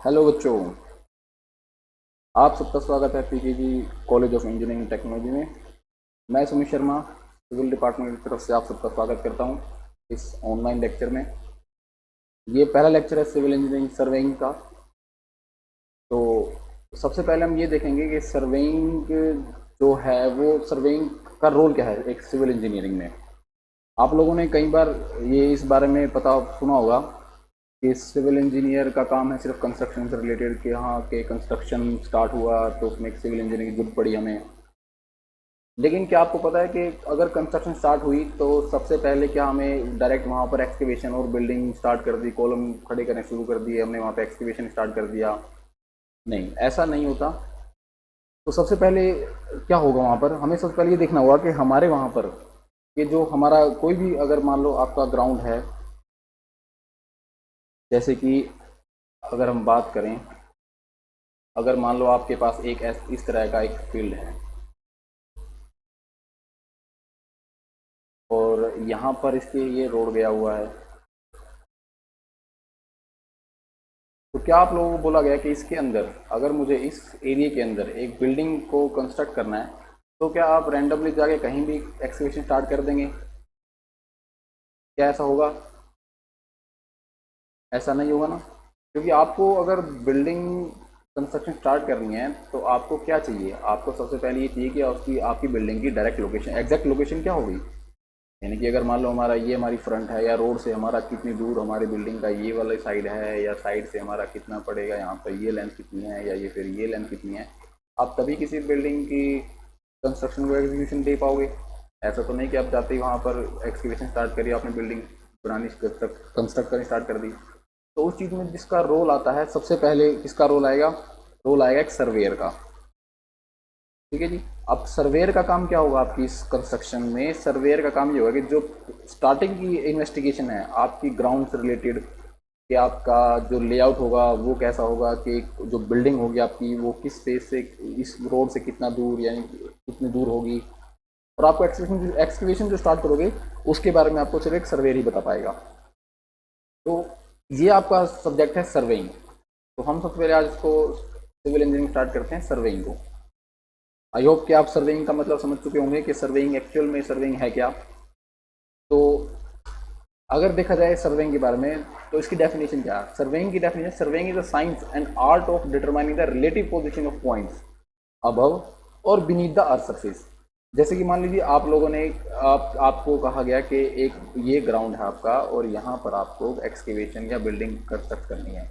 Hello बच्चों, आप सबका स्वागत है PKG college of engineering technology में। मैं सुमित शर्मा सिविल डिपार्टमेंट की तरफ से आप सबका स्वागत करता हूं इस ऑनलाइन लेक्चर में। ये पहला लेक्चर है सिविल इंजीनियरिंग सर्वेइंग का। तो सबसे पहले हम ये देखेंगे कि सर्वेइंग जो है वो सर्वेइंग का रोल क्या है एक सिविल इंजीनियरिंग में। आप लोगों ने कई बार ये इस बारे में पता सुना होगा कि सिविल इंजीनियर का काम है सिर्फ कंस्ट्रक्शन से रिलेटेड, कि हाँ के कंस्ट्रक्शन स्टार्ट हुआ तो उसमें एक सिविल इंजीनियर की जरूरत पड़ी हमें। लेकिन क्या आपको पता है कि अगर कंस्ट्रक्शन स्टार्ट हुई तो सबसे पहले क्या हमें डायरेक्ट वहाँ पर एक्सकेवेशन और बिल्डिंग स्टार्ट कर दी, कॉलम खड़े करने शुरू कर दिए, हमने वहाँ पे एक्सकेवेशन स्टार्ट कर दिया? नहीं, ऐसा नहीं होता। तो सबसे पहले क्या होगा, वहाँ पर हमें सबसे पहले ये देखना होगा कि हमारे वहाँ पर कि जो हमारा कोई भी, अगर मान लो आपका ग्राउंड है, जैसे कि अगर हम बात करें, अगर मान लो आपके पास एक इस तरह का एक फील्ड है और यहाँ पर इसके ये रोड गया हुआ है, तो क्या आप लोगों को बोला गया कि इसके अंदर अगर मुझे इस एरिया के अंदर एक बिल्डिंग को कंस्ट्रक्ट करना है तो क्या आप रैंडमली जाके कहीं भी एक्सकेवेशन स्टार्ट कर देंगे? क्या ऐसा होगा? ऐसा नहीं होगा ना, क्योंकि आपको अगर बिल्डिंग कंस्ट्रक्शन स्टार्ट करनी है तो आपको क्या चाहिए, आपको सबसे पहले ये चाहिए कि उसकी आपकी बिल्डिंग की डायरेक्ट लोकेशन, एग्जैक्ट लोकेशन क्या होगी। यानी कि अगर मान लो हमारा ये हमारी फ्रंट है, या रोड से हमारा कितनी दूर हमारी बिल्डिंग का ये वाला साइड है, या साइड से हमारा कितना पड़ेगा, यहाँ पर ये लेंथ कितनी है, या ये फिर ये लेंथ कितनी है, आप तभी किसी बिल्डिंग की कंस्ट्रक्शन को एग्जीक्यूशन दे पाओगे। ऐसा तो नहीं कि आप जाते ही वहाँ पर एक्सकेवेशन स्टार्ट करिए, आपने बिल्डिंग बनानी कंस्ट्रक्ट करनी स्टार्ट कर दी। तो उस चीज़ में जिसका रोल आता है, सबसे पहले किसका रोल आएगा? रोल आएगा एक सर्वेयर का। ठीक है जी। अब सर्वेयर का काम क्या होगा आपकी इस कंस्ट्रक्शन में? सर्वेयर का काम ये होगा कि जो स्टार्टिंग की इन्वेस्टिगेशन है आपकी ग्राउंड से रिलेटेड, कि आपका जो लेआउट होगा वो कैसा होगा, कि जो बिल्डिंग होगी आपकी वो किस फेस से, इस रोड से कितना दूर, यानी कितनी दूर होगी, और आपको एक्सकवेशन जो स्टार्ट करोगे उसके बारे में आपको सिर्फ एक सर्वेयर ही बता पाएगा। तो ये आपका सब्जेक्ट है सर्वेइंग। तो हम सबसे पहले आज इसको सिविल इंजीनियरिंग स्टार्ट करते हैं सर्वेइंग को। आई होप कि आप सर्वेइंग का मतलब समझ चुके होंगे कि सर्वेइंग एक्चुअल में सर्वेइंग है क्या। तो अगर देखा जाए सर्वेइंग के बारे में तो इसकी डेफिनेशन क्या है? सर्वेइंग की definition, surveying is a science and art of determining the relative position of points above और बीनीथ द अर्थ सरफेस। जैसे कि मान लीजिए आप लोगों ने आपको कहा गया कि एक ये ग्राउंड है आपका और यहाँ पर आपको एक्सकेवेशन या बिल्डिंग कंस्ट्रक्ट करनी है,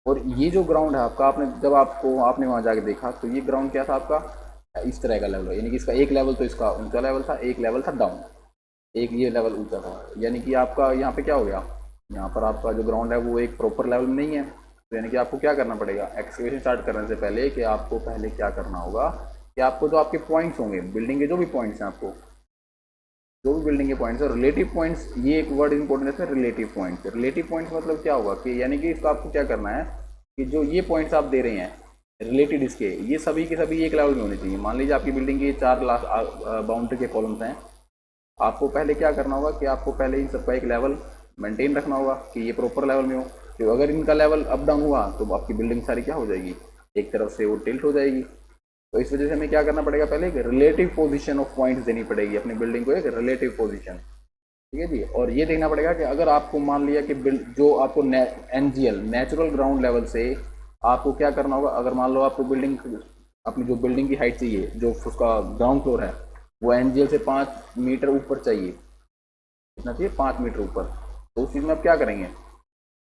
और ये जो ग्राउंड है आपका, आपने जब आपने वहाँ जाके देखा तो ये ग्राउंड क्या था आपका? इस तरह का लेवल है, यानी कि इसका एक लेवल तो इसका ऊंचा लेवल था, एक लेवल था डाउन, एक ये लेवल ऊंचा था। यानी कि आपका यहाँ पे क्या हो गया, यहाँ पर आपका जो ग्राउंड है वो एक प्रॉपर लेवल में नहीं है। तो यानी कि आपको क्या करना पड़ेगा एक्सकेवेशन स्टार्ट करने से पहले, कि आपको पहले क्या करना होगा कि आपको जो आपके पॉइंट्स होंगे बिल्डिंग के, जो भी पॉइंट्स हैं आपको, जो भी बिल्डिंग के पॉइंट्स और रिलेटिव पॉइंट्स, ये एक वर्ड इंपॉर्टेंट है रिलेटिव पॉइंट्स। रिलेटिव पॉइंट्स मतलब क्या होगा कि यानी कि इसको आपको क्या करना है कि जो ये पॉइंट्स आप दे रहे हैं रिलेटेड इसके, ये सभी के सभी एक लेवल में होने चाहिए। मान लीजिए आपकी बिल्डिंग के 4 बाउंड्री के कॉलम्स हैं, आपको पहले क्या करना होगा कि आपको पहले इन सबका एक लेवल मेंटेन रखना होगा कि ये प्रॉपर लेवल में हो। तो अगर इनका लेवल अप डाउन हुआ तो आपकी बिल्डिंग सारी क्या हो जाएगी, एक तरफ से वो टिल्ट हो जाएगी। तो इस वजह से हमें क्या करना पड़ेगा, पहले एक रिलेटिव पोजीशन ऑफ पॉइंट्स देनी पड़ेगी अपनी बिल्डिंग को, एक रिलेटिव पोजीशन। ठीक है जी। और ये देखना पड़ेगा कि अगर आपको मान लिया कि जो आपको एनजीएल नेचुरल ग्राउंड लेवल से आपको क्या करना होगा, अगर मान लो आपको बिल्डिंग, अपनी जो बिल्डिंग की हाइट चाहिए, जो उसका ग्राउंड फ्लोर है वो एनजीएल से 5 मीटर ऊपर चाहिए। कितना चाहिए? 5 मीटर ऊपर। तो उस चीज़ में आप क्या करेंगे,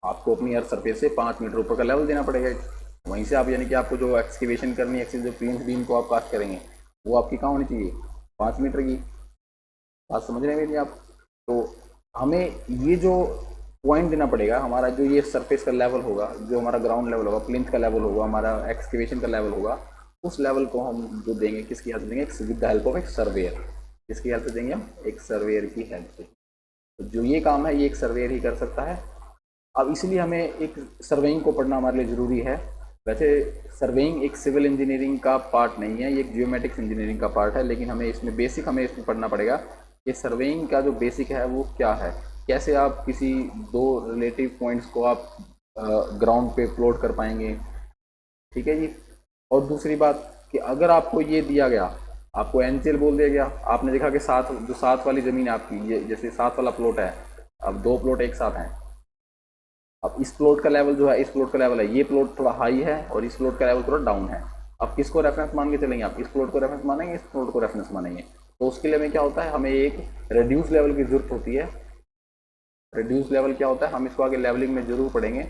आपको अपनी अर्थ सरफेस से 5 मीटर ऊपर का लेवल देना पड़ेगा। वहीं से आप, यानी कि आपको जो एक्सकेवेशन करनी है, जो प्लेन्स बीम को आप कास्ट करेंगे, वो आपकी कहाँ होनी चाहिए? 5 मीटर की। बात समझ रहे हैं मेरी आप? तो हमें ये जो पॉइंट देना पड़ेगा, हमारा जो ये सरफेस का लेवल होगा, जो हमारा ग्राउंड लेवल होगा, प्लिंथ का लेवल होगा, हमारा एक्सकेवेशन का लेवल होगा, उस लेवल को हम जो देंगे किसकी हेल्प देंगे? विद द हेल्प ऑफ एक सर्वेयर। किसकी हेल्प से देंगे हम? एक सर्वेयर की हेल्प से। तो जो ये काम है ये एक सर्वेयर ही कर सकता है। अब इसलिए हमें एक सर्वेइंग को पढ़ना हमारे लिए ज़रूरी है। वैसे सर्वेइंग एक सिविल इंजीनियरिंग का पार्ट नहीं है, ये एक जियोमेट्रिक्स इंजीनियरिंग का पार्ट है, लेकिन हमें इसमें बेसिक, हमें इसमें पढ़ना पड़ेगा कि सर्वेइंग का जो बेसिक है वो क्या है, कैसे आप किसी दो रिलेटिव पॉइंट्स को आप ग्राउंड पे प्लॉट कर पाएंगे। ठीक है जी। और दूसरी बात कि अगर आपको ये दिया गया, आपको एनसीएल बोल दिया गया, आपने देखा कि साथ जो साथ वाली ज़मीन है आपकी, ये जैसे साथ वाला प्लॉट है, अब दो प्लॉट एक साथ हैं, अब इस प्लॉट का लेवल जो है, इस प्लॉट का लेवल है, ये प्लॉट थोड़ा हाई है और इस प्लॉट का लेवल थोड़ा डाउन है। अब किसको रेफरेंस मान के चलेंगे, आप इस प्लॉट को रेफरेंस मानेंगे, इस प्लॉट को रेफरेंस मानेंगे। तो उसके लिए हमें क्या होता है, हमें एक रिड्यूस लेवल की जरूरत होती है। रिड्यूस लेवल क्या होता है, हम इसको आगे लेवलिंग में जरूर पढ़ेंगे।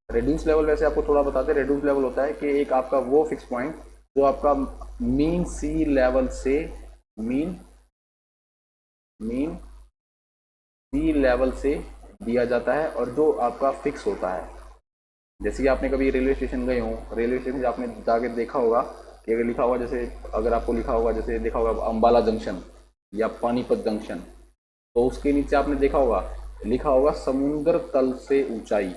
रिड्यूस लेवल वैसे आपको थोड़ा बताते हैं, रिड्यूस लेवल होता है कि एक आपका वो फिक्स पॉइंट जो आपका मीन सी लेवल से, मीन मीन सी लेवल से दिया जाता है और जो आपका फिक्स होता है। जैसे कि आपने कभी रेलवे स्टेशन गए हो, रेलवे स्टेशन आपने जाके देखा होगा कि अगर लिखा होगा, जैसे अगर आपको लिखा होगा, जैसे देखा होगा अम्बाला जंक्शन या पानीपत जंक्शन, तो उसके नीचे आपने देखा होगा लिखा होगा समुद्र तल से ऊंचाई।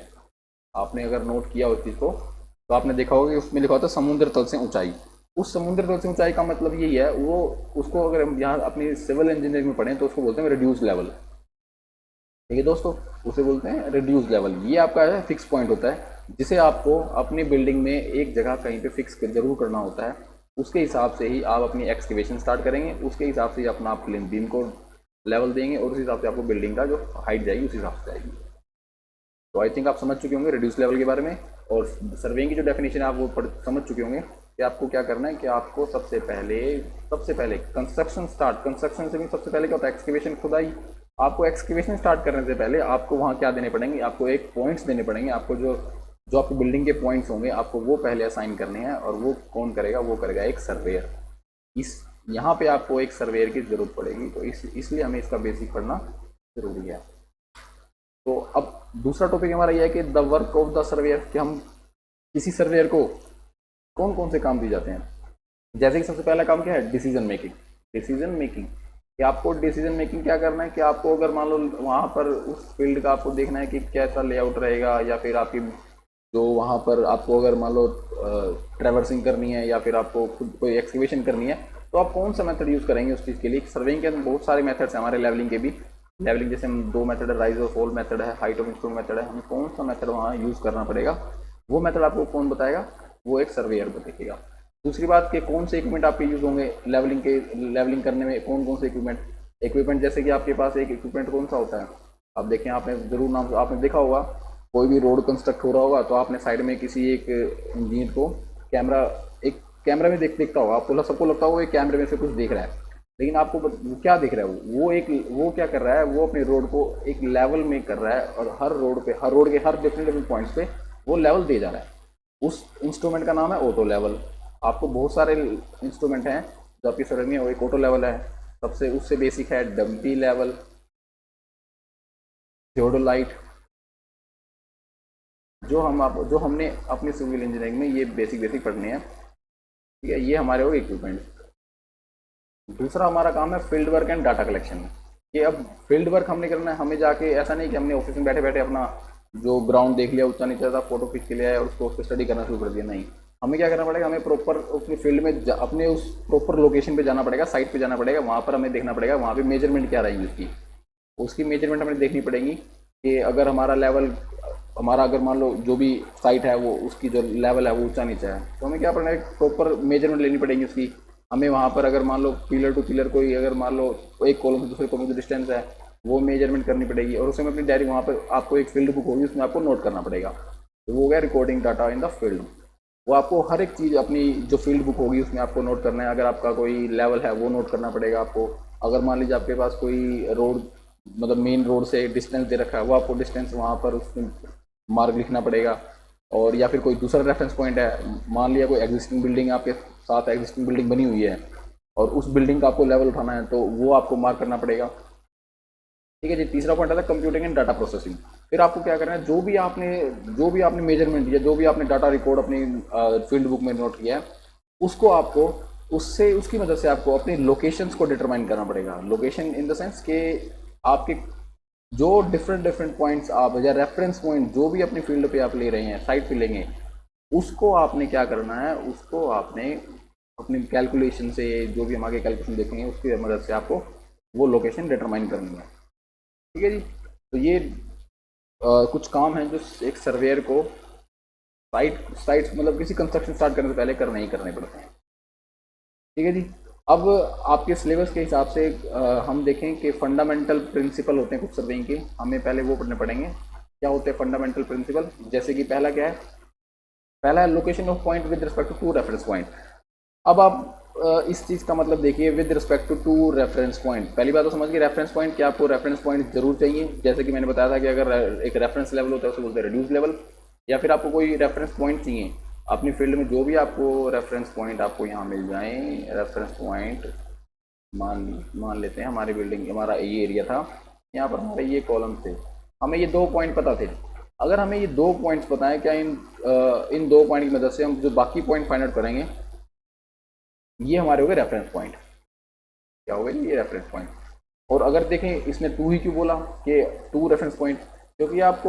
आपने अगर नोट किया उस चीज़ को तो आपने देखा होगा कि उसमें लिखा होता है समुद्र तल से ऊंचाई। उस समुद्र तल से ऊंचाई का मतलब यही है, वो उसको अगर हम यहाँ अपनी सिविल इंजीनियरिंग में पढ़ें तो उसको बोलते हैं रिड्यूस लेवल। ठीक है दोस्तों, उसे बोलते हैं रिड्यूस लेवल। ये आपका है फिक्स पॉइंट होता है जिसे आपको अपनी बिल्डिंग में एक जगह कहीं पे फिक्स जरूर करना होता है। उसके हिसाब से ही आप अपनी एक्सकेवेशन स्टार्ट करेंगे, उसके हिसाब से ही अपना आप क्लीन बीम को लेवल देंगे और उस हिसाब से आपको बिल्डिंग का जो हाइट जाएगी उस हिसाब से जाएगी। तो आई थिंक आप समझ चुके होंगे रिड्यूस लेवल के बारे में, और सर्वेइंग की जो डेफिनेशन है आप वो समझ चुके होंगे कि आपको क्या करना है, कि आपको सबसे पहले कंस्ट्रक्शन स्टार्ट, कंस्ट्रक्शन से भी सबसे पहले क्या होता है, एक्सकेवेशन खुदाई। आपको एक्सकेवेशन स्टार्ट करने से पहले आपको वहाँ क्या देने पड़ेंगे, आपको एक पॉइंट्स देने पड़ेंगे। आपको जो जो आपकी बिल्डिंग के पॉइंट्स होंगे आपको वो पहले असाइन करने हैं, और वो कौन करेगा, वो करेगा एक सर्वेयर। इस यहाँ पे आपको एक सर्वेयर की ज़रूरत पड़ेगी, तो इसलिए हमें इसका बेसिक पढ़ना ज़रूरी है। तो अब दूसरा टॉपिक हमारा यह है कि the work of the surveyor, कि हम किसी सर्वेयर को कौन कौन से काम दिए जाते हैं। जैसे कि सबसे पहला काम क्या है, डिसीजन मेकिंग। डिसीजन मेकिंग कि आपको डिसीजन मेकिंग क्या करना है, कि आपको अगर मान लो वहाँ पर उस फील्ड का आपको देखना है कि कैसा लेआउट रहेगा, या फिर आपकी जो वहाँ पर आपको अगर मान लो ट्रेवर्सिंग करनी है या फिर आपको खुद कोई एक्सकेवेशन करनी है, तो आप कौन सा मेथड यूज़ करेंगे उस चीज़ के लिए। सर्वेइंग के अंदर बहुत सारे मेथड्स हैं हमारे लेवलिंग के भी। लेवलिंग जैसे हम दो मेथड है, राइज और फॉल मेथड है, हाइट ऑफ इंस्ट्रूमेंट मेथड है, हमें कौन सा मेथड वहाँ यूज़ करना पड़ेगा, वो मेथड आपको कौन बताएगा, वो एक सर्वेयर बताएगा। दूसरी बात कि कौन से इक्विपमेंट आपके यूज़ होंगे लेवलिंग करने में, कौन कौन से इक्विपमेंट जैसे कि आपके पास एक इक्विपमेंट कौन सा होता है, आप देखें, आपने जरूर नाम आपने देखा होगा, कोई भी रोड कंस्ट्रक्ट हो रहा होगा तो आपने साइड में किसी एक इंजीनियर को एक कैमरा में देखता होगा, आपको सबको लगता होगा एक कैमरे में से कुछ देख रहा है, लेकिन आपको वो क्या देख रहा है, वो क्या कर रहा है, वो अपने रोड को एक लेवल में कर रहा है, और हर रोड के हर डिफरेंट पॉइंट्स पे वो लेवल दे जा रहा है। उस इंस्ट्रूमेंट का नाम है ऑटो लेवल। आपको बहुत सारे इंस्ट्रूमेंट हैं जो आपकी सर्वे में, वो एक ऑटो लेवल है, सबसे उससे बेसिक है डम्पी लेवल, थियोडोलाइट, जो हमने अपनी सिविल इंजीनियरिंग में ये बेसिक पढ़ने हैं। ठीक है, ये हमारे हो इक्विपमेंट। दूसरा हमारा काम है field work and data collection. कि अब फील्ड वर्क हमने करना है, हमें जाके ऐसा नहीं कि हमने ऑफिस में बैठे बैठे अपना जो ग्राउंड देख लिया, ऊंचा नीचा था, फोटो खींच के लिया और उसको उस पर स्टडी करना शुरू कर दिया। नहीं, हमें क्या करना पड़ेगा, हमें प्रॉपर अपने फील्ड में अपने उस प्रॉपर लोकेशन पे जाना पड़ेगा, साइट पे जाना पड़ेगा, वहाँ पर हमें देखना पड़ेगा वहाँ पे मेजरमेंट क्या रहेगी उसकी मेजरमेंट हमें देखनी पड़ेगी। कि अगर हमारा अगर मान लो जो भी साइट है वो उसकी जो लेवल है वो ऊंचा नीचा है, तो हमें क्या करना है, प्रॉपर मेजरमेंट लेनी पड़ेगी उसकी। हमें वहाँ पर अगर मान लो पिलर टू पिलर कोई अगर मान लो एक कॉलम से दूसरे कॉलम की डिस्टेंस है, वो मेजरमेंट करनी पड़ेगी, और उसमें अपनी डायरी वहाँ पर आपको एक फील्ड बुक होगी, उसमें आपको नोट करना पड़ेगा। तो वो हो गया recording data in the field. वो आपको हर एक चीज़ अपनी जो फील्ड बुक होगी उसमें आपको नोट करना है। अगर आपका कोई लेवल है वो नोट करना पड़ेगा आपको। अगर मान लीजिए आपके पास कोई रोड मतलब मेन रोड से डिस्टेंस दे रखा है, वो आपको डिस्टेंस वहाँ पर उसमें मार्क लिखना पड़ेगा। और या फिर कोई दूसरा रेफरेंस पॉइंट है, मान लिया कोई एग्जिस्टिंग बिल्डिंग आपके साथ एग्जिस्टिंग बिल्डिंग बनी हुई है और उस बिल्डिंग का आपको लेवल उठाना है, तो वो आपको मार्क करना पड़ेगा। ठीक है जी। तीसरा पॉइंट आता है कंप्यूटिंग एंड डाटा प्रोसेसिंग। फिर आपको क्या करना है, जो भी आपने मेजरमेंट दिया, जो भी आपने डाटा रिकॉर्ड अपनी फील्ड बुक में नोट किया है, उसको आपको उसकी मदद से आपको अपनी लोकेशंस को डिटरमाइन करना पड़ेगा। लोकेशन इन द सेंस के आपके जो डिफरेंट पॉइंट्स आप या रेफरेंस पॉइंट जो भी अपनी फील्ड पे आप ले रहे हैं, साइट पे लेंगे, उसको आपने क्या करना है, उसको आपने अपनी कैलकुलेशन से, जो भी हम आगे कैलकुलेशन देखेंगे उसकी मदद से आपको वो लोकेशन डिटरमाइन करनी है। ठीक है जी। तो ये कुछ काम हैं जो एक सर्वेयर को साइट मतलब किसी कंस्ट्रक्शन स्टार्ट करने से पहले करने ही करने पड़ते हैं। ठीक है जी। अब आपके सिलेबस के हिसाब से हम देखें कि फंडामेंटल प्रिंसिपल होते हैं कुछ सर्वेइंग के, हमें पहले वो पढ़ने पड़ेंगे। क्या होते हैं फंडामेंटल प्रिंसिपल? जैसे कि पहला क्या है? पहला है location of point with respect to to reference point. अब आप इस चीज़ का मतलब देखिए, with respect to to reference point. पहली बात तो समझ गए रेफरेंस पॉइंट, क्या आपको रेफरेंस पॉइंट जरूर चाहिए। जैसे कि मैंने बताया था कि अगर एक रेफरेंस लेवल होता है उसे बोलते हैं रिड्यूस लेवल, या फिर आपको कोई रेफरेंस पॉइंट चाहिए अपनी फील्ड में, जो भी आपको रेफरेंस पॉइंट आपको यहाँ मिल जाए। रेफरेंस पॉइंट मान मान लेते हैं हमारी बिल्डिंग, हमारा ये एरिया था, यहाँ पर हमारे ये कॉलम थे, हमें ये 2 पॉइंट पता थे। अगर हमें ये 2 पॉइंट्स पता है, क्या इन 2 पॉइंट की मदद से हम जो बाकी पॉइंट फाइंड आउट करेंगे, ये हमारे हो गए रेफरेंस पॉइंट। क्या हो गए ये रेफरेंस पॉइंट। और अगर देखें इसने 2 ही क्यों बोला कि 2 रेफरेंस पॉइंट, क्योंकि आप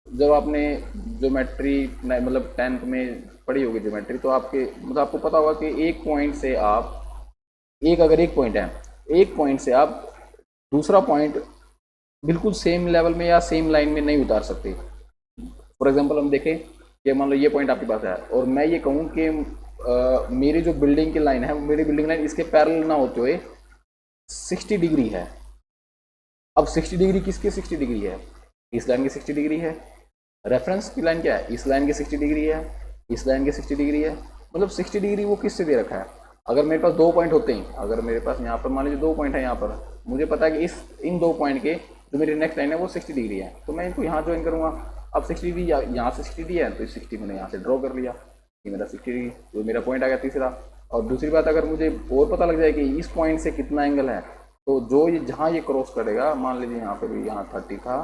जब आपने ज्योमेट्री मतलब 10th में पढ़ी होगी ज्योमेट्री, तो आपके मतलब आपको पता होगा कि एक पॉइंट से आप अगर एक पॉइंट है, एक पॉइंट से आप दूसरा पॉइंट बिल्कुल सेम लेवल में या सेम लाइन में नहीं उतार सकते। फॉर एग्जांपल हम देखें कि मान लो ये पॉइंट आपके पास है और मैं ये कहूँ कि मेरी जो बिल्डिंग की लाइन है, मेरी बिल्डिंग लाइन इसके पैरेलल ना होते हुए 60 डिग्री है। अब 60 डिग्री किसकी 60 डिग्री है? इस लाइन की 60 डिग्री है। रेफरेंस की लाइन क्या है? इस लाइन की 60 डिग्री है, इस लाइन की 60 डिग्री है। मतलब 60 डिग्री वो किससे दे रखा है? अगर मेरे पास 2 पॉइंट होते हैं, अगर मेरे पास यहाँ पर मान लीजिए 2 पॉइंट है, यहाँ पर मुझे पता है कि इन 2 पॉइंट के जो मेरी नेक्स्ट लाइन है वो 60 डिग्री है, तो मैं इनको यहाँ ज्वाइन करूँगा। अब 60 डिग्री यहाँ से 60 डिग्री है, तो 60 मैंने यहाँ से ड्रॉ कर लिया, ये मेरा 60 डिग्री, तो मेरा पॉइंट आ गया तीसरा। और दूसरी बात, अगर मुझे और पता लग जाए कि इस पॉइंट से कितना एंगल है, तो जो ये जहाँ ये क्रॉस करेगा, मान लीजिए यहाँ पे भी यहाँ 30 था,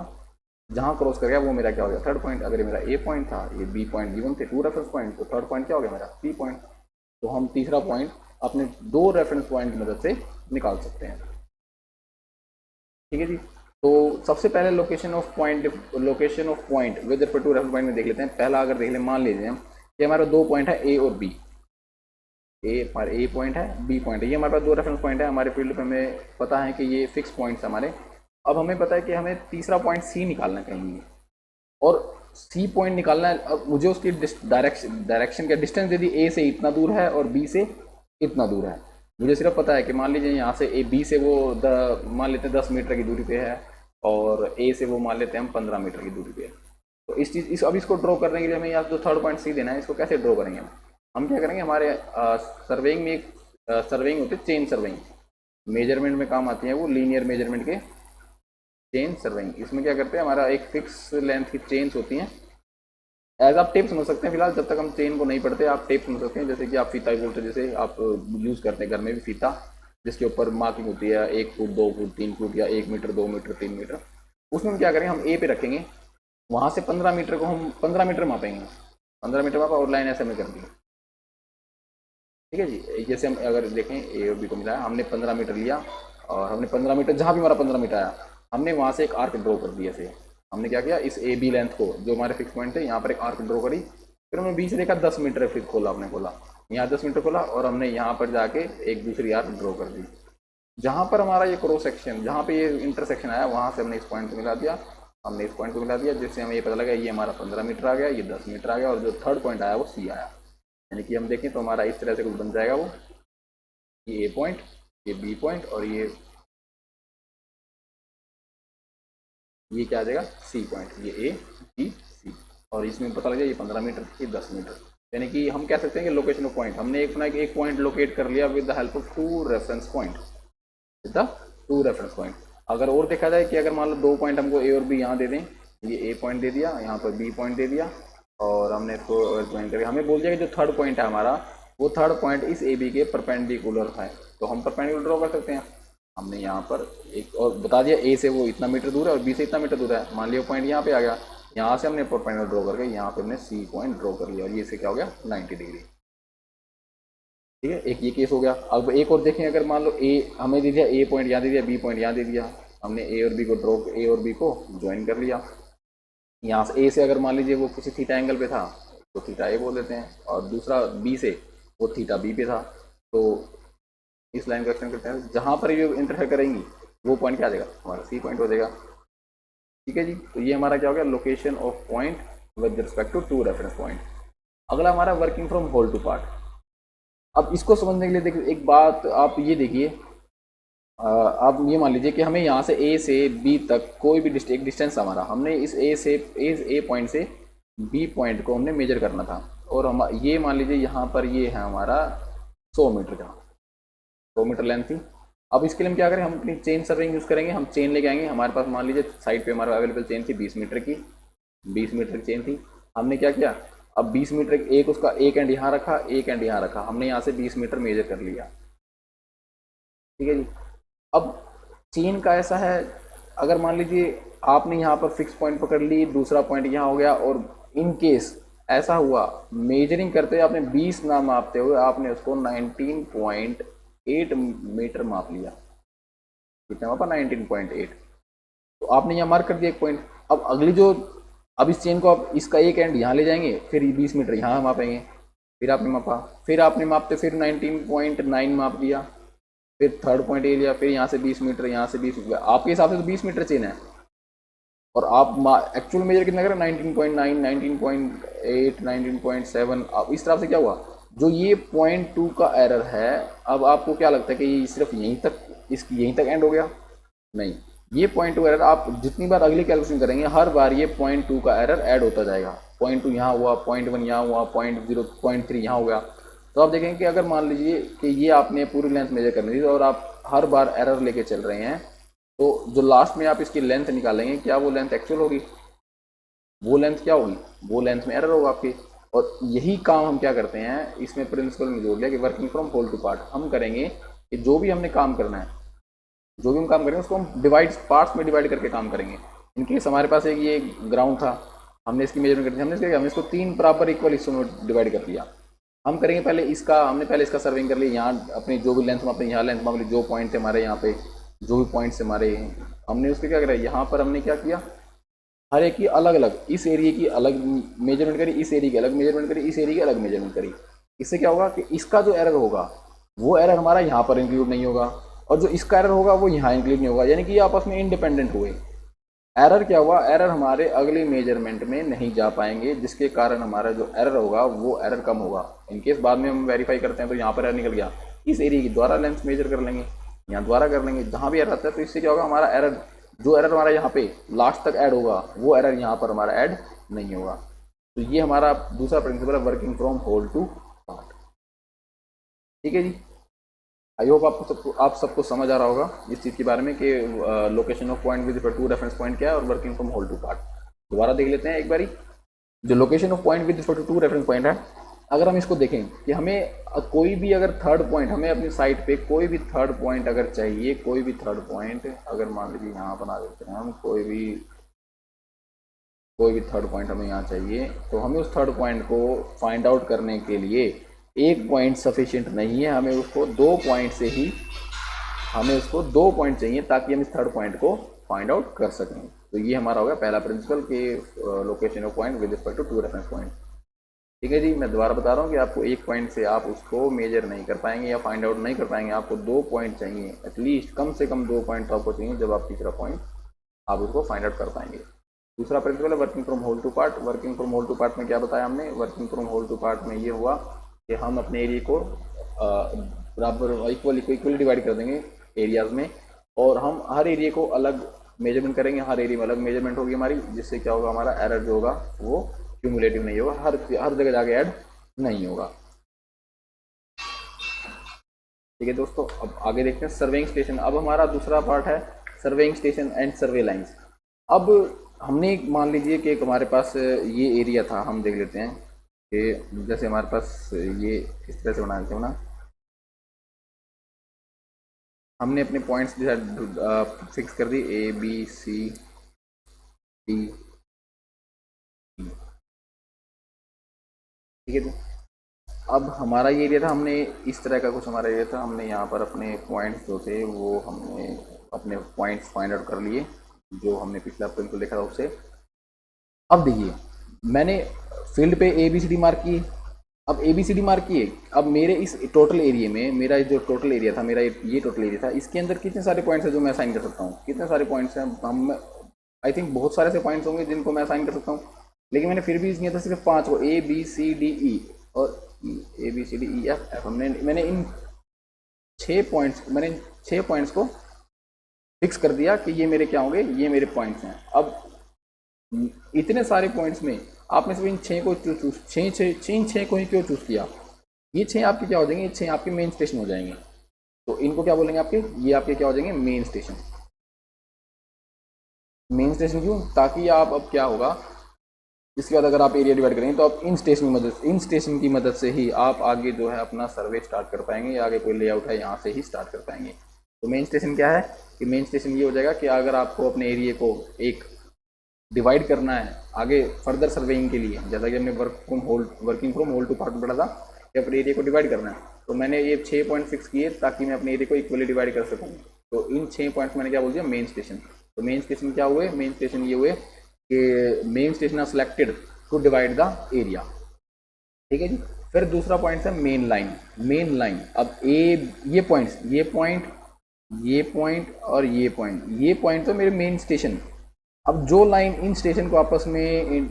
जहाँ क्रॉस कर गया वो मेरा क्या हो गया? Third point. अगर ये मेरा ए पॉइंट था, ये बी पॉइंट गिवन थे 2 रेफरेंस पॉइंट, तो थर्ड पॉइंट क्या हो गया मेरा? C point. तो हम तीसरा पॉइंट अपने 2 रेफरेंस पॉइंट की मदद से निकाल सकते हैं। ठीक है जी। तो सबसे पहले location of point with respect to reference point में देख लेते हैं। पहला अगर देख लें, मान लीजिए हम कि हमारा 2 पॉइंट है ए और बी। ए पॉइंट है, बी पॉइंट है, ये हमारे पास 2 रेफरेंस पॉइंट है। हमारे फील्ड पे हमें पता है कि ये फिक्स पॉइंट्स हमारे। अब हमें पता है कि हमें तीसरा पॉइंट सी निकालना चाहिए, और सी पॉइंट निकालना है। अब मुझे उसकी डायरेक्शन का डिस्टेंस यदि ए से इतना दूर है और बी से इतना दूर है, मुझे सिर्फ पता है कि मान लीजिए यहाँ से ए बी से वो मान लेते हैं 10 मीटर की दूरी पे है, और ए से वो मान लेते हैं हम 15 मीटर की दूरी पे है। तो अब इसको ड्रॉ करने के लिए हमें यहाँ जो थर्ड पॉइंट सी देना है, इसको कैसे ड्रॉ करेंगे? हम क्या करेंगे, हमारे सर्वेइंग में एक सर्वेइंग होती है चेन सर्वेइंग, मेजरमेंट में काम आती है वो लीनियर मेजरमेंट के चेन सर्वेइंग। इसमें क्या करते हैं, हमारा एक फिक्स लेंथ की चेन्स होती हैं। एज आप टेप समझ सकते हैं, फिलहाल जब तक हम चेन को नहीं पढ़ते आप टेप समझ सकते हैं। जैसे कि आप फीता बोलते हैं, जैसे आप यूज़ करते हैं घर में भी फीता, जिसके ऊपर मार्किंग होती है 1 फुट 2 फुट 3 फुट या 1 मीटर 2 मीटर 3 मीटर। उसमें हम क्या करेंगे, हम ए पे रखेंगे, वहाँ से 15 मीटर को हम 15 मीटर मापेंगे, 15 मीटर मापा और लाइन ऐसे में कर दी। ठीक है जी। जैसे हम अगर देखें ए और बी को मिला है, हमने 15 मीटर लिया, और हमने 15 मीटर जहाँ भी हमारा 15 मीटर आया, हमने वहाँ से एक आर्क ड्रॉ कर दिया। ऐसे हमने क्या किया, इस ए बी लेंथ को जो हमारे फिक्स पॉइंट थे यहाँ पर एक आर्क ड्रॉ करी। फिर हमने बीच से देखा 10 मीटर, फिर खोला, हमने खोला यहाँ 10 मीटर खोला, और हमने यहाँ पर जाके एक दूसरी आर्क ड्रॉ कर दी। जहाँ पर हमारा ये क्रॉस सेक्शन, जहाँ पे ये इंटरसेक्शन आया, वहाँ से हमने इस पॉइंट को मिला दिया, हमने इस पॉइंट को मिला दिया, जिससे हमें ये पता लगा ये हमारा 15 मीटर आ गया, ये 10 मीटर आ गया, और जो थर्ड पॉइंट आया वो सी आया। यानी कि हम देखें तो हमारा इस तरह से कुछ बन जाएगा, वो ये ए पॉइंट, ये बी पॉइंट, और ये क्या आ जाएगा, सी पॉइंट। ये ए बी सी, और इसमें पता लग जाए ये 15 मीटर, ये 10 मीटर। यानी कि हम कह सकते हैं कि लोकेशन ऑफ पॉइंट, हमने एक पॉइंट लोकेट कर लिया with the help of 2 reference point, with the 2 reference point. अगर और देखा जाए कि अगर मान लो 2 पॉइंट हमको ए और बी यहाँ दे दें, ये ए पॉइंट दे दिया, यहाँ पर बी पॉइंट दे दिया, और हमने इसको ज्वाइन करके हमें बोल दिया कि जो थर्ड पॉइंट है हमारा, वो थर्ड पॉइंट इस ए बी के परपेंडिकुलर है, तो हम परपेंडिकुलर ड्रॉ कर सकते हैं। हमने यहाँ पर एक और बता दिया, ए से वो इतना मीटर दूर है और बी से इतना मीटर दूर है। मान लिया पॉइंट यहाँ पे आ गया, यहाँ से हमने परपेंडिकुलर ड्रॉ करके यहाँ पे हमने सी पॉइंट ड्रॉ कर लिया, और ये से क्या हो गया, 90 डिग्री। ठीक है, एक ये केस हो गया। अब एक और देखें, अगर मान लो ए हमें दे दिया, ए पॉइंट यहाँ दे दिया, बी पॉइंट यहाँ दे दिया, हमने ए और बी को ज्वाइन कर लिया। यहाँ से ए से अगर मान लीजिए वो किसी थीटा एंगल पे था, तो थीटा ए बोल देते हैं, और दूसरा बी से वो थीटा बी पे था, तो इस लाइन का एक्सटेंड करते हैं। जहाँ पर ये इंटरफेयर करेंगी वो पॉइंट क्या आ जाएगा, हमारा सी पॉइंट हो जाएगा। ठीक है जी। तो ये हमारा क्या हो गया, location of point with respect to to reference point. अगला हमारा working from whole to part. अब इसको समझने के लिए देखिए एक बात आप ये देखिए, आप ये मान लीजिए कि हमें यहाँ से ए से बी तक कोई भी एक डिस्टेंस हमारा, हमने इस ए पॉइंट से बी पॉइंट को हमने मेजर करना था, और हम ये मान लीजिए यहाँ पर ये है हमारा 100 मीटर का, 100 मीटर लेंथ थी। अब इसके लिए हम क्या करें, हम अपनी चेन सर्विंग यूज़ करेंगे, हम चेन लेके आएंगे। हमारे पास मान लीजिए साइड पे हमारा अवेलेबल चेन थी 20 मीटर की, 20 मीटर की चेन थी। हमने क्या किया, अब 20 मीटर एक उसका एक एंड यहाँ रखा, एक एंड यहाँ रखा, हमने यहाँ से 20 मीटर मेजर कर लिया। ठीक है जी। अब चेन का ऐसा है, अगर मान लीजिए आपने यहाँ पर फिक्स पॉइंट पकड़ ली, दूसरा पॉइंट यहाँ हो गया, और इन केस ऐसा हुआ मेजरिंग करते हुए आपने 20 ना मापते हुए आपने उसको 19.8 मीटर माप लिया। कितना मापा, 19.8। तो आपने यहाँ मार्क कर दिया एक पॉइंट। अब अगली जो, अब इस चेन को आप इसका एक एंड यहाँ ले जाएंगे, फिर 20 मीटर यहाँ मापेंगे, फिर आपने मापा, फिर आपने मापते फिर 19.9 माप दिया, फिर थर्ड पॉइंट ये लिया, फिर यहाँ से 20 मीटर, यहाँ से 20 मीटर, आपके हिसाब से तो 20 मीटर चेन है, और आप एक्चुअल मेजर कितना करें, 19.9, 19.8, 19.7। अब इस तरह से क्या हुआ, जो ये 0.2 का एरर है, अब आपको क्या लगता है कि ये सिर्फ यहीं तक, यहीं तक एंड हो गया? नहीं, ये 0.2 एरर आप जितनी बार अगली कैलकुलेशन करेंगे हर बार ये 0.2 का एरर ऐड होता जाएगा। 0.2 यहाँ हुआ, 0.1 यहाँ हुआ, 0.0, 0.3 यहाँ हो गया। तो आप देखेंगे कि अगर मान लीजिए कि ये आपने पूरी लेंथ मेजर करनी थी और आप हर बार एरर लेके चल रहे हैं, तो जो लास्ट में आप इसकी लेंथ निकालेंगे, क्या वो लेंथ एक्चुअल होगी? वो लेंथ क्या होगी? वो लेंथ में एरर होगा आपकी। और यही काम हम क्या करते हैं, इसमें प्रिंसिपल में जोड़ लिया कि working from whole to part हम करेंगे कि जो भी हमने काम करना है, जो भी हम काम करेंगे उसको हम पार्ट्स में डिवाइड करके काम करेंगे। इनकेस हमारे पास एक ये ग्राउंड था, हमने इसकी मेजरमेंट कर दी, हमने इसको 3 बराबर इक्वल हिस्सों में डिवाइड कर दिया। हम करेंगे पहले इसका, हमने पहले इसका सर्विंग कर लिया, यहाँ अपनी जो भी लेंथ हम अपने यहाँ लेंथ मान ली, जो पॉइंट थे हमारे यहाँ पे, जो भी पॉइंट्स हमारे, हमने उसके क्या करा, यहाँ पर हमने क्या किया, हर एक की अलग अलग, इस एरिया की अलग मेजरमेंट करी, इस एरिया की अलग मेजरमेंट करी, इस एरिया की अलग मेजरमेंट करी। इससे क्या होगा कि इसका जो एरर होगा वो एरर हमारा यहाँ पर इंक्लूड नहीं होगा, और जो इसका एरर होगा वो यहाँ इंक्लूड नहीं होगा, यानी कि ये आपस में इंडिपेंडेंट हुए। एरर क्या हुआ, एरर हमारे अगले मेजरमेंट में नहीं जा पाएंगे, जिसके कारण हमारा जो एरर होगा वो एरर कम होगा। इनकेस बाद में हम वेरीफाई करते हैं तो यहाँ पर एरर निकल गया, इस एरिया की द्वारा लेंथ मेजर कर लेंगे, यहाँ द्वारा कर लेंगे, जहाँ भी एरर आता है। तो इससे क्या होगा, हमारा एरर, जो एरर हमारा यहाँ पे लास्ट तक ऐड होगा वो एरर यहाँ पर हमारा ऐड नहीं होगा। तो ये हमारा दूसरा प्रिंसिपल है, working from whole to part. ठीक है जी। आई होप आप सबको समझ आ रहा होगा इस चीज़ के बारे में कि location of point with to reference point क्या है और working from whole to part. दोबारा देख लेते हैं एक बारी। जो location of point with to reference point है, अगर हम इसको देखें कि हमें कोई भी अगर थर्ड पॉइंट, हमें अपनी साइट पे कोई भी थर्ड पॉइंट अगर चाहिए, कोई भी थर्ड पॉइंट अगर मान लीजिए यहाँ बना देते हैं हम, कोई भी थर्ड पॉइंट हमें यहाँ चाहिए, तो हमें उस थर्ड पॉइंट को फाइंड आउट करने के लिए एक पॉइंट सफिशिएंट नहीं है, हमें उसको 2 पॉइंट से ही, हमें उसको 2 पॉइंट चाहिए ताकि हम इस थर्ड पॉइंट को फाइंड आउट कर सकें। तो ये हमारा होगा पहला प्रिंसिपल कि location of point with respect to reference point. ठीक है जी। मैं दोबारा बता रहा हूँ कि आपको एक पॉइंट से आप उसको मेजर नहीं कर पाएंगे या फाइंड आउट नहीं कर पाएंगे, आपको 2 पॉइंट चाहिए, एटलीस्ट कम से कम 2 पॉइंट तो आपको चाहिए, जब आप तीसरा पॉइंट आप उसको फाइंड आउट कर पाएंगे। दूसरा प्रिंसिपल है working from whole to part. Working from whole to part में क्या बताया हमने, working from whole to part में ये हुआ कि हम अपने एरिया को बराबर इक्वली डिवाइड कर देंगे एरियाज में, और हम हर एरिया को अलग मेजरमेंट करेंगे, हर एरिया में अलग मेजरमेंट होगी हमारी, जिससे क्या होगा, हमारा एरर जो होगा वो क्यूमुलेटिव नहीं होगा, हर जगह जाके ऐड नहीं होगा। ठीक है दोस्तों, अब आगे देखते हैं सर्वेइंग स्टेशन। अब हमारा दूसरा पार्ट है surveying station and survey lines. अब हमने मान लीजिए कि हमारे पास ये एरिया था, हम देख लेते हैं कि जैसे हमारे पास ये इस तरह से बना देते हो ना, हमने अपने पॉइंट्स फिक्स कर दी ए बी सी डी। ठीक है जी। अब हमारा ये एरिया था, हमने इस तरह का कुछ हमारा एरिया था, हमने यहाँ पर अपने पॉइंट्स जो थे वो हमने अपने पॉइंट्स फाइंड आउट कर लिए, जो हमने पिछला प्रिंसिपल देखा था उससे। अब देखिए, मैंने फील्ड पे A B C D mark किए। अब A B C D mark किए, अब मेरे इस टोटल एरिया में, मेरा जो टोटल एरिया था, मेरा ये टोटल एरिया था, इसके अंदर कितने सारे पॉइंट्स हैं जो मैं असाइन कर सकता हूँ, कितने सारे पॉइंट्स हैं। हम आई थिंक बहुत सारे ऐसे पॉइंट्स होंगे जिनको मैं असाइन कर सकता हूँ, लेकिन मैंने फिर भी इसमें था सिर्फ 5 को, ए बी सी डी ई और A B C D E F F. मैंने इन 6 पॉइंट्स को फिक्स कर दिया कि ये मेरे क्या होंगे, ये मेरे पॉइंट्स हैं। अब इतने सारे पॉइंट्स में आपने सिर्फ इन 6 को चूज छः को ही क्यों चूज किया? ये 6 आपके क्या हो जाएंगे, ये 6 आपके मेन स्टेशन हो जाएंगे। तो इनको क्या बोलेंगे आपके, ये आपके क्या हो जाएंगे, मेन स्टेशन। मेन स्टेशन क्यों? ताकि आप, अब क्या होगा इसके बाद अगर आप एरिया डिवाइड करेंगे तो आप इन स्टेशन की मदद से ही आप आगे जो है अपना सर्वे स्टार्ट कर पाएंगे, या आगे कोई लेआउट है यहाँ से ही स्टार्ट कर पाएंगे। तो मेन स्टेशन क्या है कि मेन स्टेशन ये हो जाएगा कि अगर आपको अपने एरिया को एक डिवाइड करना है आगे फर्दर सर्वेइंग के लिए, जैसा कि हमने working from whole to part में पढ़ा था कि अपने एरिया को डिवाइड करना है, तो मैंने ये 6 पॉइंट फिक्स किए ताकि मैं अपने एरिया को इक्वली डिवाइड कर सकूँ। तो इन 6 पॉइंट्स मैंने क्या बोल दिया, मेन स्टेशन। तो मेन स्टेशन क्या हुए, मेन स्टेशन ये हुए कि main station are selected to divide the area. ठीक है जी। फिर दूसरा पॉइंट है मेन लाइन। मेन लाइन, अब ये पॉइंट्स, ये पॉइंट और ये पॉइंट तो मेरे मेन स्टेशन। अब जो लाइन इन स्टेशन को आपस में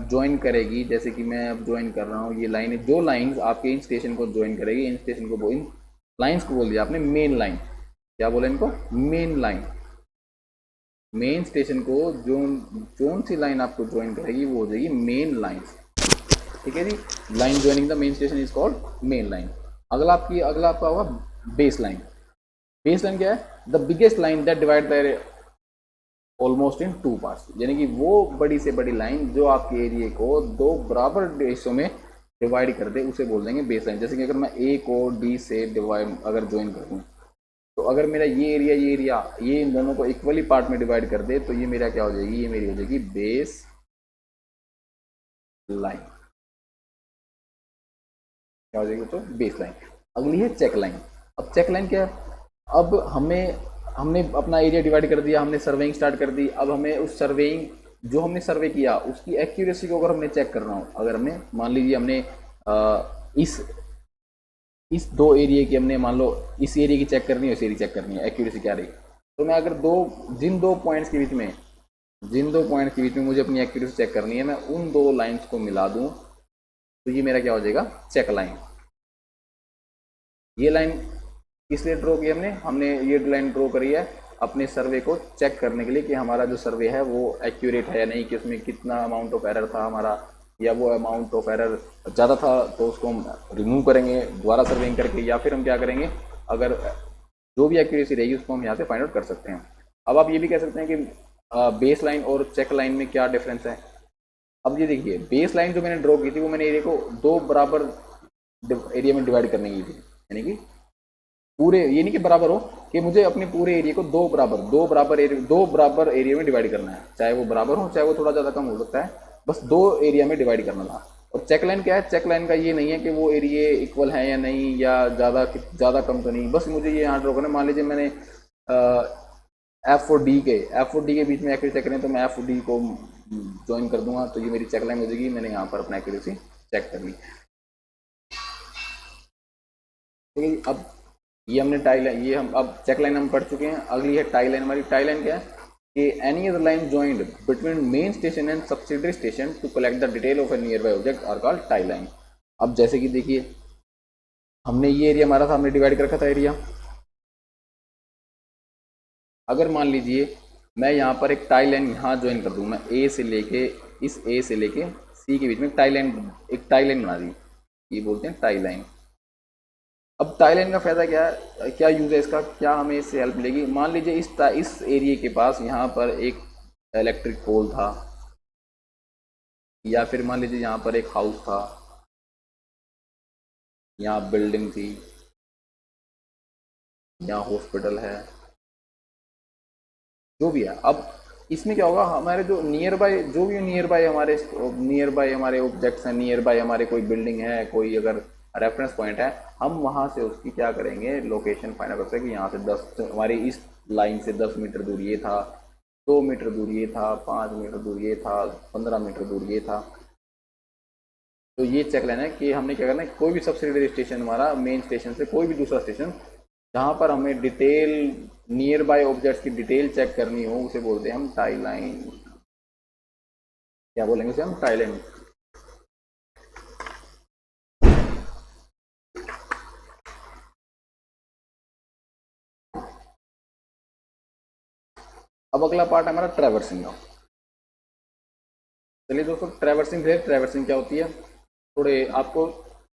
ज्वाइन करेगी, जैसे कि मैं अब ज्वाइन कर रहा हूँ, ये लाइन, जो लाइन आपके इन स्टेशन को ज्वाइन करेगी, इन स्टेशन को, इन लाइंस को बोल दिया आपने मेन लाइन। क्या बोला इनको, मेन लाइन। मेन स्टेशन को जोन सी लाइन आपको ज्वाइन करेगी वो हो जाएगी मेन लाइन। ठीक है जी। Line joining the main station is called main line. अगला आपका होगा बेस लाइन। बेस लाइन क्या है, the biggest line that divide the almost in 2 parts, यानी कि वो बड़ी से बड़ी लाइन जो आपके एरिया को 2 बराबर हिस्सों में डिवाइड कर दे, उसे बोल देंगे बेस लाइन। जैसे कि अगर मैं ए को डी से डिवाइड अगर ज्वाइन कर दूँ, तो अगर मेरा ये एरिया ये इन दोनों को इक्वली पार्ट में डिवाइड कर दे, तो ये मेरा क्या हो जाएगी, ये मेरी हो जाएगी बेस लाइन। क्या हो जाएगी, तो बेस लाइन। अगली है चेक लाइन। अब चेक लाइन क्या है, अब हमने अपना एरिया डिवाइड कर दिया, हमने सर्वेइंग स्टार्ट कर दी। अब हमें उस सर्वेइंग, जो हमने सर्वे किया उसकी एक्यूरेसी को अगर हमने चेक करना हो, अगर हमने मान लीजिए हमने इस 2 एरिया की हमने मान लो इस एरिया की चेक करनी है, इस एरिया चेक करनी है, एक्यूरेसी क्या रही, तो मैं अगर जिन दो पॉइंट्स के बीच में मुझे अपनी एक्यूरेसी चेक करनी है, मैं उन 2 लाइंस को मिला दूं, तो ये मेरा क्या हो जाएगा, चेक लाइन। ये लाइन इसलिए ड्रॉ की हमने ये लाइन ड्रॉ करी है अपने सर्वे को चेक करने के लिए कि हमारा जो सर्वे है वो एक्यूरेट है या नहीं, कि उसमें कितना अमाउंट ऑफ एरर था हमारा, या वो अमाउंट ऑफ एरर ज़्यादा था तो उसको हम रिमूव करेंगे दोबारा सर्वेइंग करके, या फिर हम क्या करेंगे, अगर जो भी एक्यूरेसी रहेगी उसको हम यहाँ से फाइंड आउट कर सकते हैं। अब आप ये भी कह सकते हैं कि बेस लाइन और चेक लाइन में क्या डिफरेंस है। अब ये देखिए, बेस लाइन जो मैंने ड्रॉ की थी वो मैंने एरिया को 2 बराबर एरिया में डिवाइड करने की थी, यानी कि पूरे, ये नहीं कि बराबर हो, कि मुझे अपने पूरे एरिया को 2 बराबर एरिया में डिवाइड करना है, चाहे वो बराबर हो चाहे वो थोड़ा ज़्यादा कम हो सकता है, बस 2 एरिया में डिवाइड करना था। और चेक लाइन क्या है, चेक लाइन का ये नहीं है कि वो एरिया इक्वल है या नहीं, या ज़्यादा कम तो नहीं, बस मुझे ये यहाँ ड्रॉ करना। मान लीजिए मैंने एफ और डी के बीच में एक्यूरेसी चेक करें, तो मैं एफ और डी को ज्वाइन कर दूंगा, तो ये मेरी चेक लाइन हो जाएगी। मैंने यहाँ पर अपना एक्यूरेसी चेक कर ली। ठीक है, अब ये हमने टाई लाइन, ये हम अब चेक लाइन हम पढ़ चुके हैं। अगली है टाई लाइन। हमारी टाई लाइन क्या है कि any other line joined between main station and subsidiary station to collect the detail of a nearby object are called tie line. अब जैसे कि देखिए, हमने ये एरिया हमारा था, हमने डिवाइड कर रखा था एरिया। अगर मान लीजिए मैं यहाँ पर एक टाई लाइन यहाँ ज्वाइन कर दूँ, मैं ए से लेके सी के बीच में एक टाई लाइन बना दी, ये बोलते हैं टाई लाइन। अब टाई लाइन का फायदा क्या है, क्या यूज़ है इसका, क्या हमें इससे हेल्प मिलेगी। मान लीजिए इस एरिया के पास यहाँ पर एक इलेक्ट्रिक पोल था, या फिर मान लीजिए यहाँ पर एक हाउस था, यहाँ बिल्डिंग थी, यहाँ हॉस्पिटल है, जो भी है। अब इसमें क्या होगा, हमारे जो नियर बाय हमारे ऑब्जेक्ट्स हैं, नियर बाय हमारे कोई बिल्डिंग है, कोई अगर रेफरेंस पॉइंट है, हम वहाँ से उसकी क्या करेंगे, लोकेशन फाइंड आउट कर सकते हैं कि यहाँ से हमारी इस लाइन से 10 मीटर दूर ये था, 2 मीटर दूर ये था, 5 मीटर दूर ये था, 15 मीटर दूर ये था। तो ये चेक लेना है कि हमने क्या करना है, कोई भी सब्सिडरी स्टेशन हमारा मेन स्टेशन से कोई भी दूसरा स्टेशन जहाँ पर हमें डिटेल नियर बाय ऑब्जेक्ट्स की डिटेल चेक करनी हो उसे बोलते हैं हम टाई लाइन। क्या बोलेंगे उसे हम? Tie line. अब अगला पार्ट हमारा ट्रैवर्सिंग का। चलिए दोस्तों, ट्रैवर्सिंग है। ट्रैवर्सिंग क्या होती है? थोड़े आपको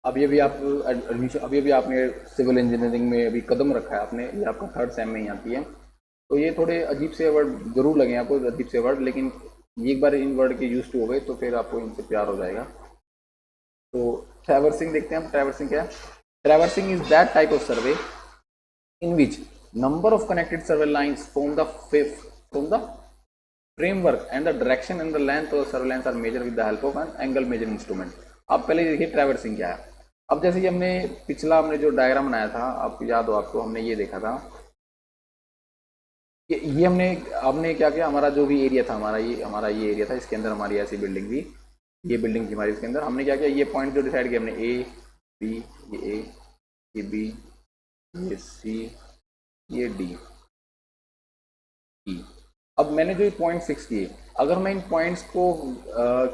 अभी अभी आप एडमिशन अभी अभी आपने सिविल इंजीनियरिंग में अभी कदम रखा है आपने, ये आपका थर्ड सेम में ही आती है। तो ये थोड़े अजीब से वर्ड जरूर लगे आपको, अजीब से वर्ड, लेकिन एक बार इन वर्ड के यूज टू हो गए तो फिर आपको इनसे प्यार हो जाएगा। तो ट्रैवर्सिंग देखते हैं हम। ट्रैवर्सिंग क्या है? Traversing is that type of survey in which number of connected survey lines from the framework and the direction and the length of the survey lines are measured with the help of an angle measuring instrument। आप पहले देखिए traversing क्या है। अब जैसे कि हमने जो डायग्राम बनाया था, आप याद हो आपको, हमने ये देखा था कि ये हमने क्या किया, हमारा जो भी एरिया था, हमारा ये एरिया था, इसके अंदर हमारी ऐसी बिल्डिंग थी, ये बिल्डिंग थी हमारी, इसके अंदर हमने क्या किया, ये पॉइंट जो डिसाइड किया हमने, ए बी, ये बी, ये सी, ये डी, ई। अब मैंने जो ये पॉइंट फिक्स किए, अगर मैं इन पॉइंट्स को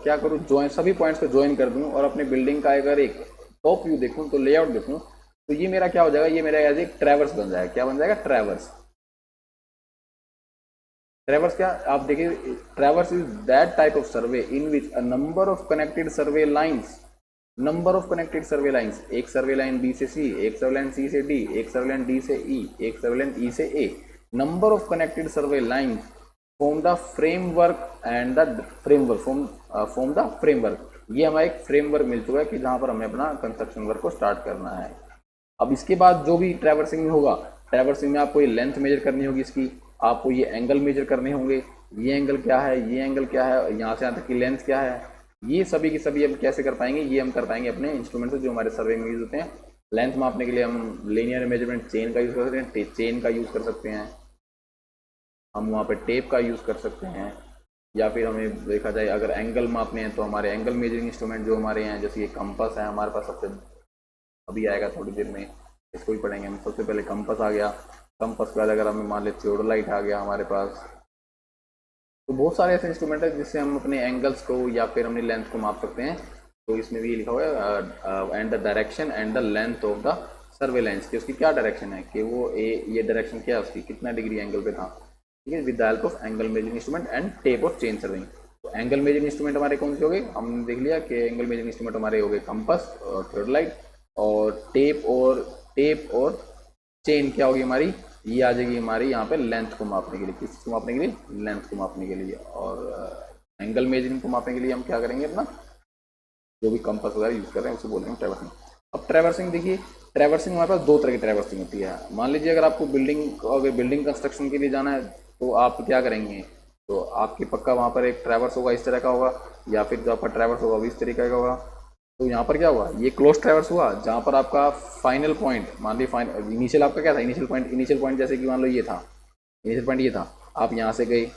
क्या करूँ, ज्वाइन, सभी पॉइंट्स को ज्वाइन कर दूं और अपने बिल्डिंग का अगर एक टॉप व्यू देखूं, तो लेआउट देखूं, तो ये मेरा क्या हो जाएगा, ये मेरा एज एक ट्रैवर्स बन जाएगा। क्या बन जाएगा? ट्रैवर्स। ट्रैवर्स क्या आप देखिए, traverse is that type of survey in which a number of connected survey lines, एक सर्वे लाइन बी से सी, एक सर्वे लाइन सी से डी, एक सर्वे लाइन डी से ई, एक सर्वे लाइन ई से A, number of connected survey line form the framework and the framework form the framework. ये हमारा एक फ्रेमवर्क मिल चुका है कि जहां पर हमें अपना कंस्ट्रक्शन वर्क को स्टार्ट करना है। अब इसके बाद जो भी ट्रैवर्सिंग में होगा, ट्रैवर्सिंग में आपको ये लेंथ मेजर करनी होगी इसकी, आपको ये एंगल मेजर करने होंगे, ये एंगल क्या है, ये एंगल क्या है, यहाँ से यहाँ तक की लेंथ क्या है, ये सभी की सभी हम कैसे कर पाएंगे, ये हम कर पाएंगे अपने इंस्ट्रूमेंट से जो हमारे सर्वे में यूज होते हैं। लेंथ मापने के लिए हम लीनियर मेजरमेंट चेन का यूज कर सकते हैं, चेन का यूज कर सकते हैं, हम वहाँ पे टेप का यूज कर सकते हैं, या फिर हमें देखा जाए अगर एंगल मापने हैं तो हमारे एंगल मेजरिंग इंस्ट्रूमेंट जो हमारे हैं, जैसे ये कंपास है हमारे पास, सबसे अभी आएगा थोड़ी देर में, इसको भी पढ़ेंगे हम। सबसे पहले कंपास आ गया, कंपास के बाद अगर हमें मान ले थियोडोलाइट आ गया हमारे पास। तो बहुत सारे ऐसे इंस्ट्रूमेंट है जिससे हम अपने एंगल्स को या फिर अपनी लेंथ को माप सकते हैं। तो इसमें भी लिखा हुआ है and the direction and the length of the surveillance, कि उसकी क्या डायरेक्शन है, कि वो ये डायरेक्शन क्या है उसकी, कितना डिग्री एंगल पे था, ठीक है, with the help of angle measuring instrument and tape और चेन सर्विंग। तो एंगल मेजरिंग इंस्ट्रूमेंट हमारे कौन से हो गए, हमने देख लिया कि एंगल मेजरिंग इंस्ट्रूमेंट हमारे हो गए कंपास और थियोडोलाइट, और टेप और चेन क्या होगी हमारी, ये आ जाएगी हमारी यहाँ पे लेंथ को मापने के लिए, किस को मापने के लिए, लेंथ को मापने के लिए। और एंगल मेजरिंग को मापने के लिए हम क्या करेंगे, अपना जो भी कंपास वगैरह यूज कर रहे हैं उसे बोल रहे हैं ट्रैवर्सिंग। अब ट्रैवर्सिंग देखिए, ट्रैवर्सिंग हमारे पास दो तरह की ट्रैवर्सिंग होती है। मान लीजिए अगर आपको बिल्डिंग कंस्ट्रक्शन के लिए जाना है तो आप क्या करेंगे, तो आपके पक्का वहाँ पर एक ट्रैवर्स होगा, इस तरह का होगा, या फिर जो आपका ट्रैवर्स होगा वो इस तरीके का होगा। तो यहाँ पर क्या हुआ, ये क्लोज ट्रैवर्स हुआ, जहाँ पर आपका फाइनल पॉइंट, मान लीजिए इनिशियल आपका क्या था, इनिशियल पॉइंट जैसे कि मान लो ये था, इनिशियल पॉइंट ये था, आप यहाँ से गए,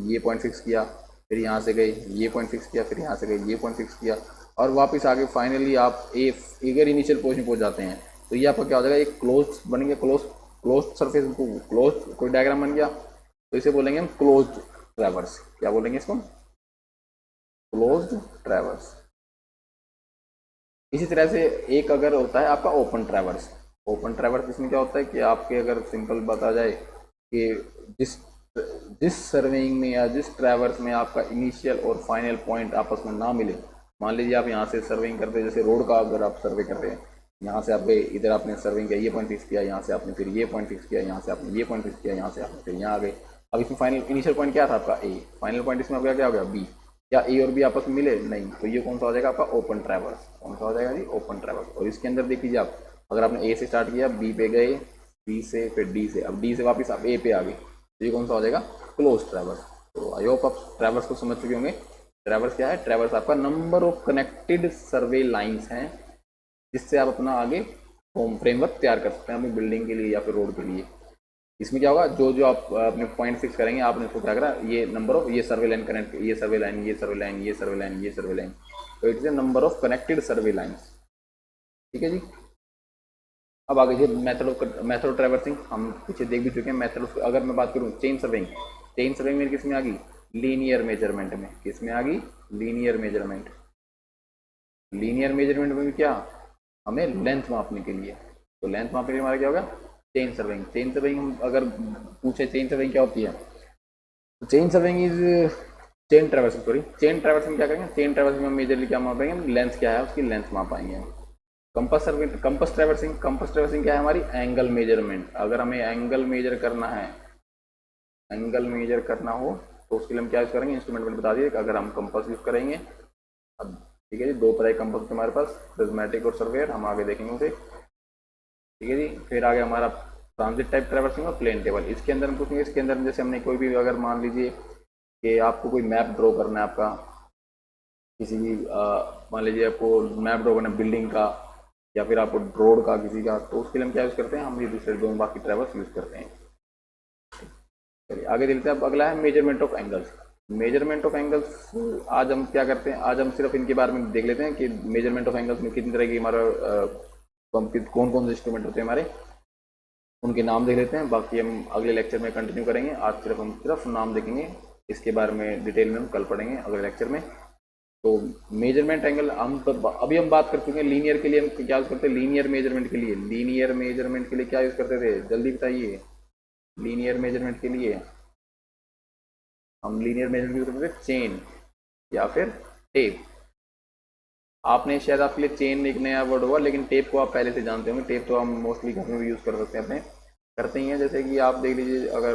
ये पॉइंट फिक्स किया, फिर यहाँ से गए, ये पॉइंट फिक्स किया, फिर यहाँ से गए, ये पॉइंट फिक्स किया, और वापस आगे फाइनली आप अगर इनिशियल पोजिशन पहुँच जाते हैं, तो ये आपका क्या हो जाएगा, एक क्लोज बन गया, क्लोज सरफेस, क्लोज कोई डायग्राम बन गया, तो इसे बोलेंगे हम क्लोज ट्रैवर्स। क्या बोलेंगे इसको? Close traverse. इसी तरह से एक अगर होता है आपका ओपन ट्रैवर्स। ओपन ट्रैवर्स इसमें क्या होता है कि आपके अगर सिंपल बता जाए कि जिस जिस सर्वेइंग में या जिस ट्रैवर्स में आपका इनिशियल और फाइनल पॉइंट आपस में ना मिले, मान लीजिए आप यहाँ से सर्वेइंग करते हैं, जैसे रोड का अगर आप सर्वे कर रहे हैं, यहाँ से आप गए, इधर आपने सर्विंग किया, ये पॉइंट फिक्स किया, यहाँ से आपने फिर ये पॉइंट फिक्स किया, यहाँ से आपने ये पॉइंट फिक्स किया, यहाँ से आपने फिर यहाँ आ गए। अब इसमें फाइनल इनिशियल पॉइंट क्या था आपका, ए, फाइनल पॉइंट इसमें आपका क्या हो गया, बी। क्या ए और बी आपस में मिले? नहीं। तो ये कौन सा हो जाएगा आपका ओपन ट्रैवर्स। कौन सा हो जाएगा जी? Open traverse. और इसके अंदर देख लीजिए आप, अगर आपने ए से स्टार्ट किया, बी पे गए, बी से फिर डी से, अब डी से वापस आप ए पे आ गए, तो ये कौन सा हो जाएगा, क्लोज ट्रैवर्स। तो आई होप आप ट्रैवर्स को समझ चुके होंगे। ट्रैवर्स क्या है? ट्रैवर्स आपका number of connected survey lines हैं जिससे आप अपना आगे होम फ्रेमवर्क तैयार कर सकते हैं अपनी बिल्डिंग के लिए या फिर रोड के लिए। इसमें क्या होगा, जो जो आप अपने पॉइंट फिक्स करेंगे, आपने इसको क्या करा, ये नंबर ऑफ ये सर्वे लाइन कनेक्ट, ये सर्वे लाइन, ये सर्वे लाइन, ये सर्वे लाइन, ये सर्वे लाइन, तो it is a number of connected survey lines. ठीक है जी। अब आगे ये मेथड ऑफ ट्रैवर्सिंग हम पीछे देख भी चुके हैं। मेथड, अगर मैं बात करूँ चेन सर्विंग, चेन सर्विंग में किस में आ गई, लीनियर मेजरमेंट में। किस में आ गई, लीनियर मेजरमेंट। लीनियर मेजरमेंट में भी क्या, हमें लेंथ मापने के लिए, तो लेंथ मापने के लिए हमारा क्या होगा, चेन सर्विंग। चेन सर्विंग हम अगर पूछे चेन सर्विंग क्या होती है, तो chain serving is chain traversing, sorry chain traversing क्या करेंगे, चेन ट्रैवर्सिंग में मेजरली क्या मापेंगे, लेंथ क्या है उसकी लेंथ माप पाएंगे। Compass serving, compass traversing, compass traversing क्या है हमारी, एंगल मेजरमेंट। अगर हमें एंगल मेजर करना है, एंगल मेजर करना हो तो उसके लिए हम क्या यूज करेंगे, इंस्ट्रूमेंट में बता दिए, अगर हम कंपस यूज करेंगे। अब ठीक है जी, दो तरह के कंपस होते हैं हमारे पास, प्रिज्मेटिक और सर्वेयर, हम आगे देखेंगे उसे। ठीक है जी, फिर आगे हमारा ट्रांजिट टाइप ट्रैवर्सिंग और प्लेन टेबल। इसके अंदर हम पूछेंगे, इसके अंदर जैसे हमने कोई भी, अगर मान लीजिए कि आपको कोई मैप ड्रॉ करना है आपका, किसी भी मान लीजिए आपको मैप ड्रॉ करना है बिल्डिंग का, या फिर आपको रोड का किसी का, तो उसके लिए हम क्या यूज़ करते हैं, हम ये दूसरे दोनों बाकी ट्रैवर्स यूज़ करते हैं। चलिए आगे देखते हैं। अब अगला है measurement of angles. Measurement of angles, आज हम क्या करते हैं, आज हम सिर्फ इनके बारे में देख लेते हैं कि मेजरमेंट ऑफ एंगल्स में कितनी तरह की हमारा कौन कौन से इंस्ट्रूमेंट होते हैं हमारे, उनके नाम देख लेते हैं। बाकी हम अगले लेक्चर में कंटिन्यू करेंगे। आज सिर्फ हम सिर्फ नाम देखेंगे, इसके बारे में डिटेल में हम कल पढ़ेंगे अगले लेक्चर में। तो मेजरमेंट एंगल हम अभी हम बात कर चुके हैं। लीनियर के लिए हम क्या यूज करते हैं, लीनियर मेजरमेंट के लिए, लीनियर मेजरमेंट के लिए क्या यूज करते थे, जल्दी बताइए। लीनियर मेजरमेंट के लिए हम लीनियर मेजरमेंट यूज करते थे चेन या फिर टेप। आपने शायद आपके लिए चेन एक नया वर्ड होगा, लेकिन टेप को आप पहले से जानते होंगे। टेप तो हम मोस्टली घर में भी यूज कर सकते हैं अपने, करते ही हैं। जैसे कि आप देख लीजिए, अगर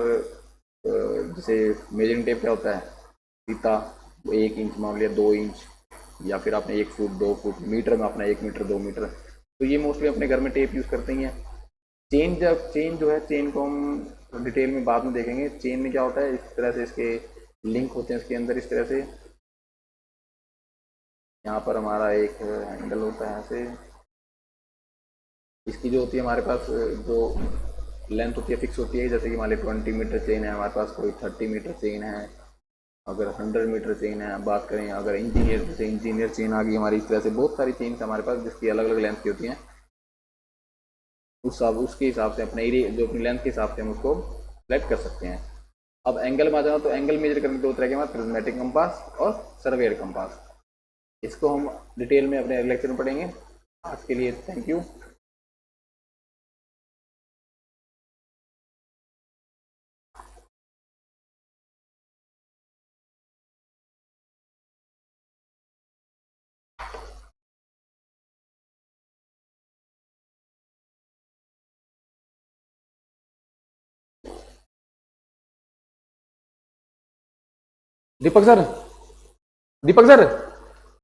जैसे मेजरिंग टेप क्या होता है, फीता 1 इंच मान लिया, 2 इंच, या फिर आपने 1 फुट 2 फुट, मीटर में अपना 1 मीटर 2 मीटर, तो ये मोस्टली अपने घर में टेप यूज करते ही हैं। चेन, जब चेन जो है, चेन को हम डिटेल में बाद में देखेंगे। चेन में क्या होता है, इस तरह से इसके लिंक होते हैं इसके अंदर, इस तरह से। यहाँ पर हमारा एक हैंडल होता है, यहाँ से इसकी जो होती है हमारे पास, जो लेंथ होती है फिक्स होती है। जैसे कि मान लीजिए 20 मीटर चेन है हमारे पास, कोई 30 मीटर चेन है, अगर 100 मीटर चेन है बात करें, अगर इंजीनियर, जैसे इंजीनियर चेन आ गई हमारी, इस तरह से बहुत सारी चेन हमारे पास जिसकी अलग अलग लेंथ की होती हैं। उसके हिसाब से अपने एरिया, जो अपनी लेंथ के हिसाब से हम उसको सेलेक्ट कर सकते हैं। अब एंगल में आ जाओ, तो एंगल मेजर करने के दो तरह के हमारे, प्रिज्मेटिक कंपास और सर्वेयर कंपास। इसको हम डिटेल में अपने लेक्चर में पढ़ेंगे। आज के लिए thank you. Deepak sir, Deepak sir.